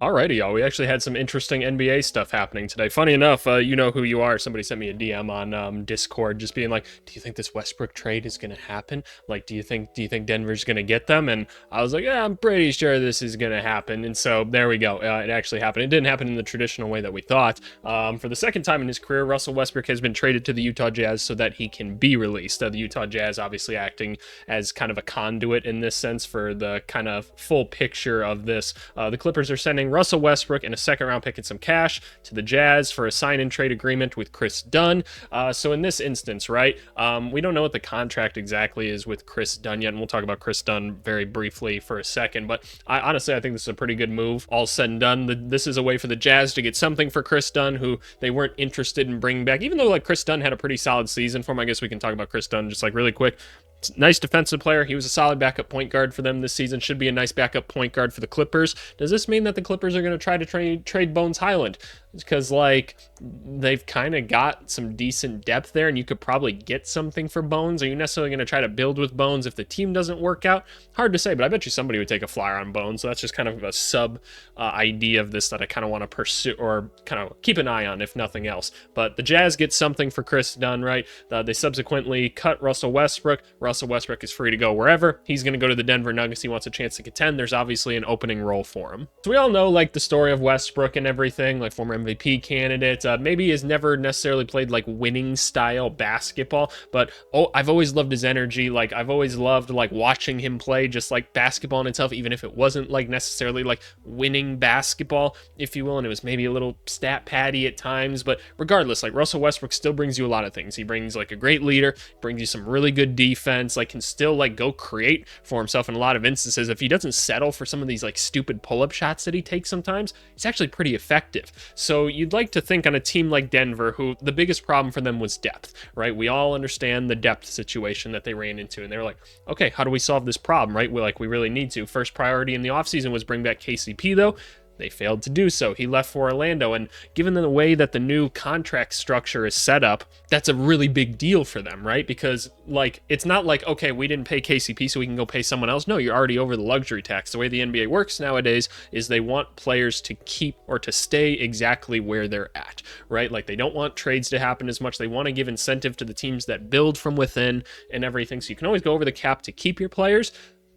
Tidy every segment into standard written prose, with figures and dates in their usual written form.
Alrighty, y'all. We actually had some interesting NBA stuff happening today. Funny enough, you know who you are. Somebody sent me a DM on Discord, just being like, "Do you think this Westbrook trade is gonna happen? Like, do you think Denver's gonna get them?" And I was like, "Yeah, I'm pretty sure this is gonna happen." And so there we go. It actually happened. It didn't happen in the traditional way that we thought. For the second time in his career, Russell Westbrook has been traded to the Utah Jazz so that he can be released. The Utah Jazz obviously acting as kind of a conduit in this sense for the kind of full picture of this. The Clippers are sending Russell Westbrook and a second round pick and some cash to the Jazz for a sign and trade agreement with Chris Dunn. So in this instance, right, we don't know what the contract exactly is with Chris Dunn yet, and we'll talk about Chris Dunn very briefly for a second. But honestly, I think this is a pretty good move. All said and done, this is a way for the Jazz to get something for Chris Dunn, who they weren't interested in bringing back. Even though like Chris Dunn had a pretty solid season for him, I guess we can talk about Chris Dunn just like really quick. Nice defensive player. He was a solid backup point guard for them this season. Should be a nice backup point guard for the Clippers. Does this mean that the Clippers are going to try to trade Bones Highland? Because like they've kind of got some decent depth there, and you could probably get something for Bones. Are you necessarily going to try to build with Bones if the team doesn't work out? Hard to say, but I bet you somebody would take a flyer on Bones. So that's just kind of a sub idea of this that I kind of want to pursue or kind of keep an eye on, if nothing else. But the Jazz get something for Chris Dunn, right? They subsequently cut Russell Westbrook. Russell Westbrook is free to go wherever. He's going to go to the Denver Nuggets. He wants a chance to contend. There's obviously an opening role for him. So we all know like the story of Westbrook and everything, like former MVP candidate. Maybe has never necessarily played like winning style basketball, but I've always loved his energy. Like I've always loved like watching him play, just like basketball in itself, even if it wasn't like necessarily like winning basketball, if you will, and it was maybe a little stat patty at times. But regardless, like Russell Westbrook still brings you a lot of things. He brings like a great leader, brings you some really good defense, like can still like go create for himself in a lot of instances. If he doesn't settle for some of these like stupid pull-up shots that he takes sometimes, it's actually pretty effective. So you'd like to think on a team like Denver, who the biggest problem for them was depth, right? We all understand the depth situation that they ran into, and they were like, okay, how do we solve this problem, right? We really need to. First priority in the offseason was bring back KCP, though. They failed to do so. He left for Orlando, and given the way that the new contract structure is set up, that's a really big deal for them, right? Because like it's not like, okay, we didn't pay KCP so we can go pay someone else. No, you're already over the luxury tax. The way the NBA works nowadays is they want players to keep or to stay exactly where they're at, right? Like they don't want trades to happen as much. They want to give incentive to the teams that build from within and everything. So you can always go over the cap to keep your players,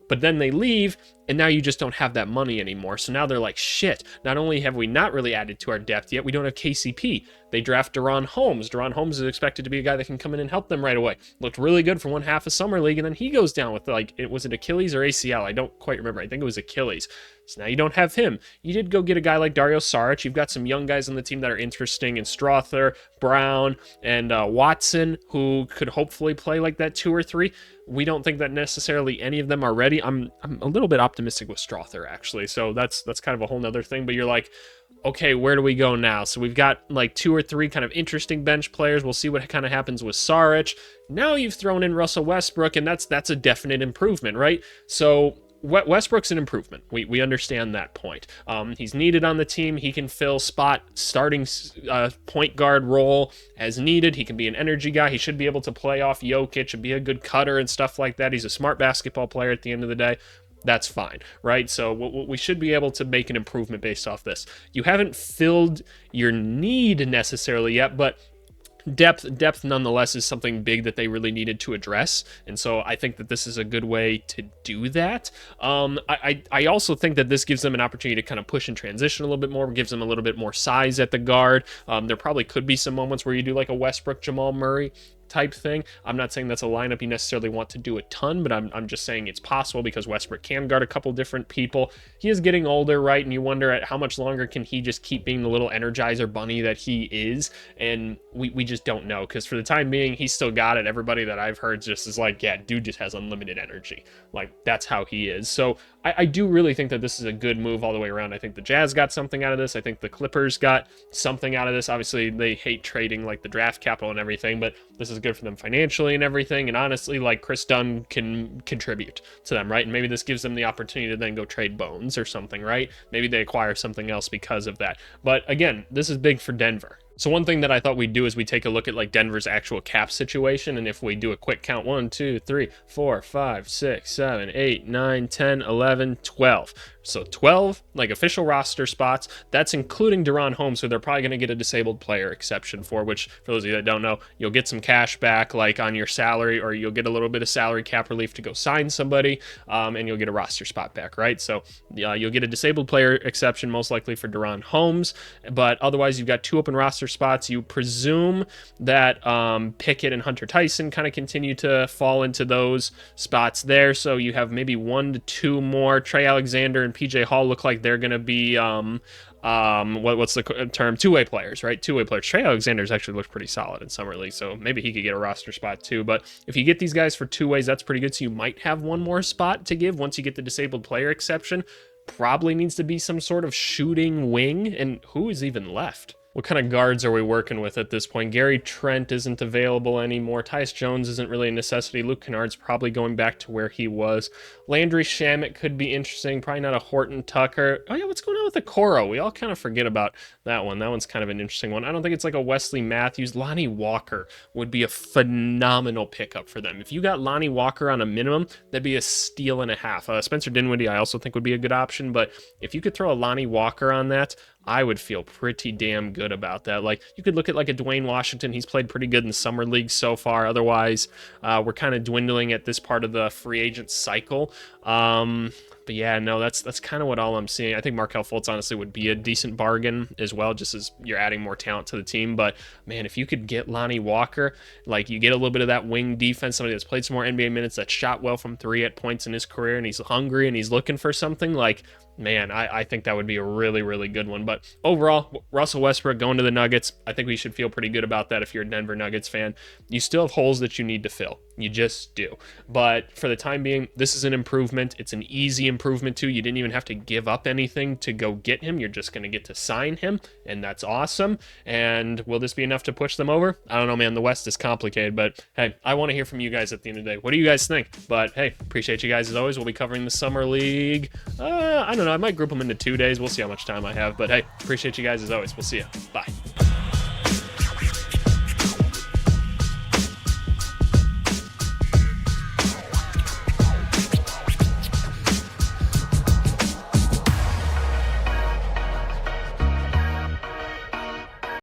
but then they leave, and now you just don't have that money anymore. So now they're like, shit, not only have we not really added to our depth yet, we don't have KCP. They draft Deron Holmes. Deron Holmes is expected to be a guy that can come in and help them right away. Looked really good for one half of Summer League, and then he goes down with like, was it Achilles or ACL? I don't quite remember. I think it was Achilles. So now you don't have him. You did go get a guy like Dario Saric. You've got some young guys on the team that are interesting in Strother, Brown, and Watson, who could hopefully play like that 2 or 3. We don't think that necessarily any of them are ready. I'm a little bit optimistic with Strother, actually. So that's kind of a whole nother thing. But you're like, okay, where do we go now? So we've got like 2 or 3 kind of interesting bench players. We'll see what kind of happens with Saric. Now you've thrown in Russell Westbrook, and that's a definite improvement, right? So Westbrook's an improvement. We understand that point. He's needed on the team. He can fill starting point guard role as needed. He can be an energy guy. He should be able to play off Jokic and be a good cutter and stuff like that. He's a smart basketball player at the end of the day. That's fine, right? So we should be able to make an improvement based off this. You haven't filled your need necessarily yet, but depth nonetheless is something big that they really needed to address, and so I think that this is a good way to do that. I also think that this gives them an opportunity to kind of push and transition a little bit more, gives them a little bit more size at the guard. There probably could be some moments where you do like a Westbrook Jamal Murray type thing. I'm not saying that's a lineup you necessarily want to do a ton, but I'm just saying it's possible because Westbrook can guard a couple different people. He is getting older, right? And you wonder at how much longer can he just keep being the little energizer bunny that he is, and we just don't know, because for the time being he's still got it. Everybody that I've heard just is like, yeah, dude just has unlimited energy. Like that's how he is. So I do really think that this is a good move all the way around. I think the Jazz got something out of this. I think the Clippers got something out of this. Obviously they hate trading like the draft capital and everything, but this is good for them financially and everything. And honestly, like Chris Dunn can contribute to them, right? And maybe this gives them the opportunity to then go trade Bones or something, right? Maybe they acquire something else because of that. But again, this is big for Denver. So one thing that I thought we'd do is we take a look at like Denver's actual cap situation, and if we do a quick count, 1, 2, 3, 4, 5, 6, 7, 8, 9, 10, 11, 12, So 12 like official roster spots. That's including Deron Holmes, who they're probably going to get a disabled player exception for, which for those of you that don't know, you'll get some cash back like on your salary, or you'll get a little bit of salary cap relief to go sign somebody, and you'll get a roster spot back, right? So you'll get a disabled player exception most likely for Deron Holmes, but otherwise you've got 2 open roster spots. You presume that Pickett and Hunter Tyson kind of continue to fall into those spots there, so you have maybe 1 to 2 more. Trey Alexander and PJ Hall look like they're going to be what's the term, two-way players, right? Two-way players. Trey Alexander's actually looked pretty solid in summer league, so maybe he could get a roster spot too. But if you get these guys for 2 ways, that's pretty good. So you might have 1 more spot to give once you get the disabled player exception. Probably needs to be some sort of shooting wing, and who is even left? What kind of guards are we working with at this point? Gary Trent isn't available anymore. Tyus Jones isn't really a necessity. Luke Kennard's probably going back to where he was. Landry Shamet could be interesting. Probably not a Horton Tucker. Oh yeah, what's going on with the Coro? We all kind of forget about that one. That one's kind of an interesting one. I don't think it's like a Wesley Matthews. Lonnie Walker would be a phenomenal pickup for them. If you got Lonnie Walker on a minimum, that'd be a steal and a half. Spencer Dinwiddie I also think would be a good option, but if you could throw a Lonnie Walker on that, I would feel pretty damn good about that. Like, you could look at like a Dwayne Washington. He's played pretty good in the summer league so far. Otherwise, we're kind of dwindling at this part of the free agent cycle. But yeah, no, that's kind of what all I'm seeing. I think Markelle Fultz honestly would be a decent bargain as well, just as you're adding more talent to the team. But man, if you could get Lonnie Walker, like you get a little bit of that wing defense, somebody that's played some more NBA minutes, that shot well from 3 at points in his career, and he's hungry and he's looking for something, like, man, I think that would be a really, really good one. But overall, Russell Westbrook going to the Nuggets, I think we should feel pretty good about that if you're a Denver Nuggets fan. You still have holes that you need to fill. You just do. But for the time being, this is an improvement. It's an easy improvement too. You didn't even have to give up anything to go get him. You're just going to get to sign him, and that's awesome. And will this be enough to push them over? I don't know, man. The West is complicated, but hey, I want to hear from you guys at the end of the day. What do you guys think? But hey, appreciate you guys as always. We'll be covering the Summer League. I don't know. I might group them into 2 days. We'll see how much time I have. But hey, appreciate you guys as always. We'll see you. Bye.